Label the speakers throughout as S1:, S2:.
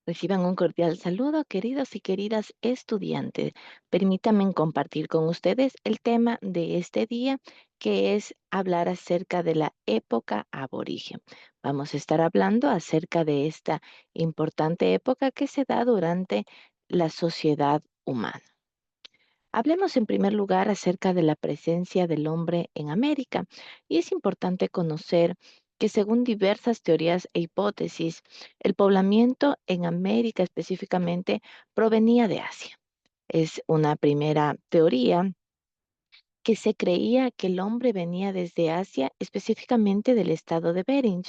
S1: Reciban un cordial saludo, queridos y queridas estudiantes. Permítanme compartir con ustedes el tema de este día, que es hablar acerca de la época aborigen. Vamos a estar hablando acerca de esta importante época que se da durante la sociedad humana. Hablemos en primer lugar acerca de la presencia del hombre en América, y es importante conocer que según diversas teorías e hipótesis, el poblamiento en América específicamente provenía de Asia. Es una primera teoría que se creía que el hombre venía desde Asia, específicamente del estado de Bering,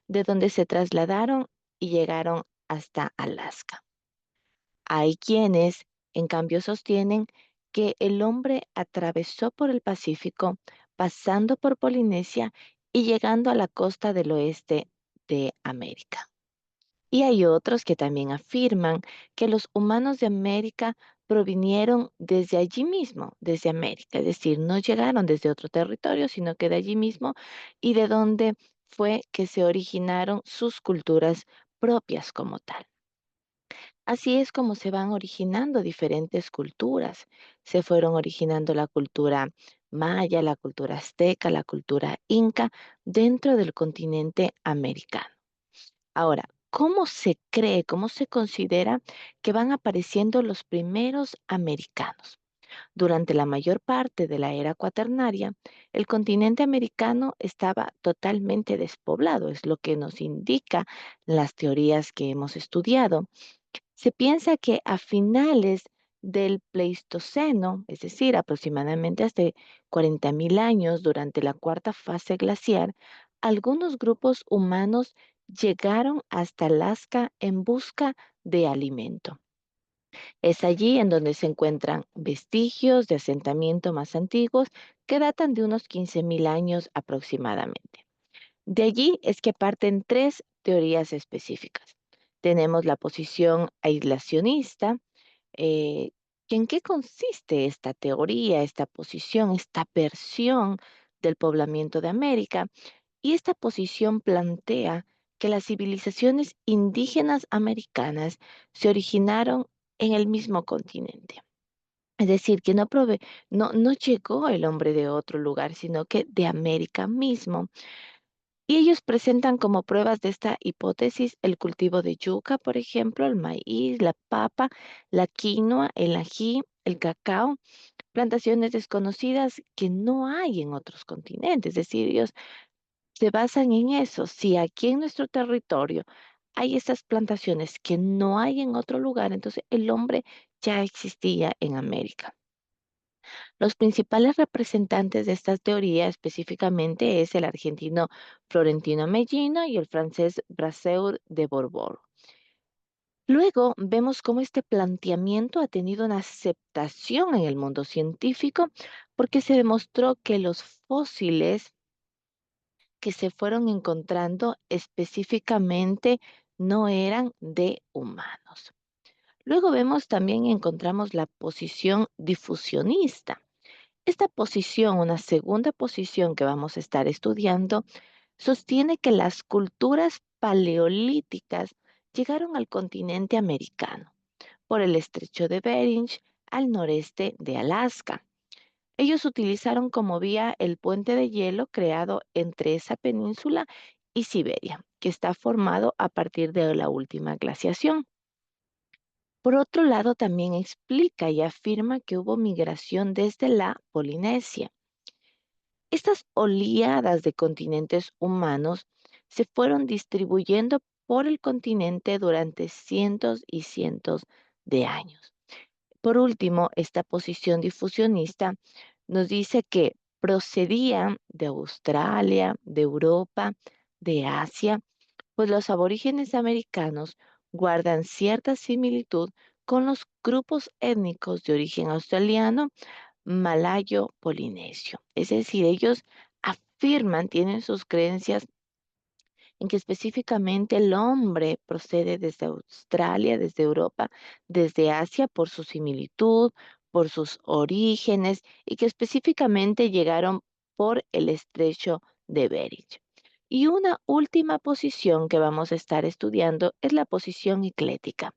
S1: de donde se trasladaron y llegaron hasta Alaska. Hay quienes, en cambio, sostienen que el hombre atravesó por el Pacífico, pasando por Polinesia y llegando a la costa del oeste de América. Y hay otros que también afirman que los humanos de América provinieron desde allí mismo, desde América, es decir, no llegaron desde otro territorio, sino que de allí mismo y de donde fue que se originaron sus culturas propias como tal. Así es como se van originando diferentes culturas. Se fueron originando la cultura maya, la cultura azteca, la cultura inca dentro del continente americano. Ahora, ¿cómo se cree, cómo se considera que van apareciendo los primeros americanos? Durante la mayor parte de la era cuaternaria, el continente americano estaba totalmente despoblado, es lo que nos indica las teorías que hemos estudiado. Se piensa que a finales del Pleistoceno, es decir, aproximadamente hace 40.000 años, durante la cuarta fase glaciar, algunos grupos humanos llegaron hasta Alaska en busca de alimento. Es allí en donde se encuentran vestigios de asentamiento más antiguos que datan de unos 15.000 años aproximadamente. De allí es que parten tres teorías específicas. Tenemos la posición aislacionista. eh, ¿En qué consiste esta teoría, esta posición, esta versión del poblamiento de América? Y esta posición plantea que las civilizaciones indígenas americanas se originaron en el mismo continente. Es decir, que no llegó el hombre de otro lugar, sino que de América mismo. Y ellos presentan como pruebas de esta hipótesis el cultivo de yuca, por ejemplo, el maíz, la papa, la quinoa, el ají, el cacao, plantaciones desconocidas que no hay en otros continentes. Es decir, ellos se basan en eso. Si aquí en nuestro territorio hay estas plantaciones que no hay en otro lugar, entonces el hombre ya existía en América. Los principales representantes de esta teoría específicamente es el argentino Florentino Mellino y el francés Brasseur de Borbor. Luego vemos cómo este planteamiento ha tenido una aceptación en el mundo científico porque se demostró que los fósiles que se fueron encontrando específicamente no eran de humanos. Luego vemos también encontramos la posición difusionista. Esta posición, una segunda posición que vamos a estar estudiando, sostiene que las culturas paleolíticas llegaron al continente americano por el estrecho de Bering al noreste de Alaska. Ellos utilizaron como vía el puente de hielo creado entre esa península y Siberia, que está formado a partir de la última glaciación. Por otro lado, también explica y afirma que hubo migración desde la Polinesia. Estas oleadas de continentes humanos se fueron distribuyendo por el continente durante cientos y cientos de años. Por último, esta posición difusionista nos dice que procedían de Australia, de Europa, de Asia, pues los aborígenes americanos guardan cierta similitud con los grupos étnicos de origen australiano, malayo, polinesio. Es decir, ellos afirman, tienen sus creencias en que específicamente el hombre procede desde Australia, desde Europa, desde Asia por su similitud, por sus orígenes y que específicamente llegaron por el estrecho de Bering. Y una última posición que vamos a estar estudiando es la posición eclética,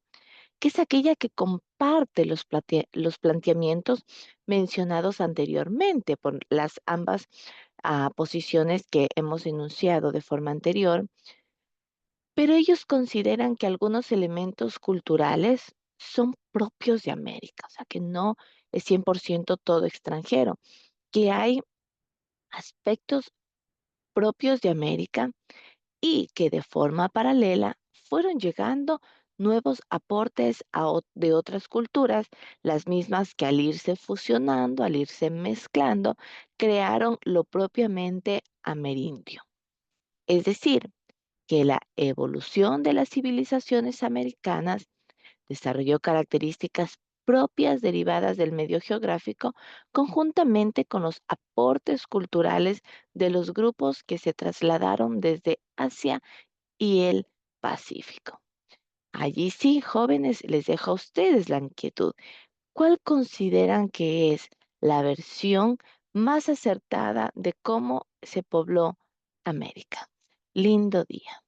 S1: que es aquella que comparte los planteamientos mencionados anteriormente por las ambas posiciones que hemos enunciado de forma anterior, pero ellos consideran que algunos elementos culturales son propios de América, o sea, que no es 100% todo extranjero, que hay aspectos propios de América y que de forma paralela fueron llegando nuevos aportes de otras culturas, las mismas que al irse fusionando, al irse mezclando, crearon lo propiamente amerindio. Es decir, que la evolución de las civilizaciones americanas desarrolló características propias derivadas del medio geográfico conjuntamente con los aportes culturales de los grupos que se trasladaron desde Asia y el Pacífico. Allí sí, jóvenes, les dejo a ustedes la inquietud. ¿Cuál consideran que es la versión más acertada de cómo se pobló América? Lindo día.